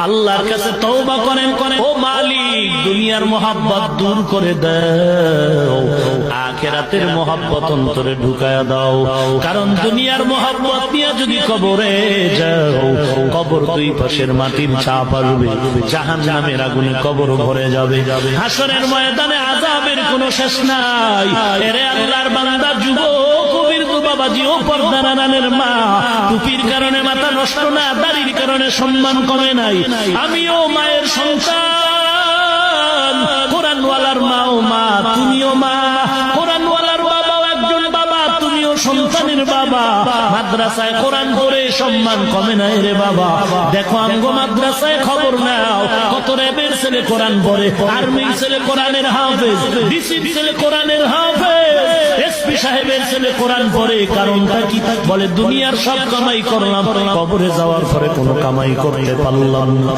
আল্লাহর কাছে তওবা করেন, ও মালিক দুনিয়ার মোহাব্বত দূর করে দাও, আখিরাতের মোহাব্বত অন্তরে ঢুকায়া দাও। কারণ দুনিয়ার মোহাব্বত নিয়ে যদি কবরে যাও, কবর দুই পাশের মাটির ছাপ আসবে, জাহান্নামের আগুনে কবর ভরে যাবে, হাসরের ময়দানে আযাবের কোনো শেষ নাই। এরে আল্লাহর বান্দা, যুবক কবির বাবাজি, ও পর্দার আড়ালের মা, টুপির কারণে মাথা নষ্ট না, দাড়ির কারণে সম্মান কমে নাই, আমিও মায়ের সন্তান, কোরআনওয়ালার মা, ও মা তুমিও মা, কোরআনওয়ালার বাবাও একজন বাবা, তুমিও সন্তানের বাবা। মাদ্রাসায় কোরআন পড়ে সম্মান কমে নাই রে বাবা। দেখো আমগো মাদ্রাসায় খবর নাও, কত র্যাবের ছেলে কোরআন পড়ে, আর্মির ছেলে কোরআনের হাফেজ, ডিসির ছেলে কোরআনের হাফেজ, এসপি সাহেবের ছেলে কোরআন পড়ে। কারণটা কি? বলে দুনিয়ার সব কামাই করলাম, কবরে যাওয়ার পরে কোনো কামাই করতে পারলাম না।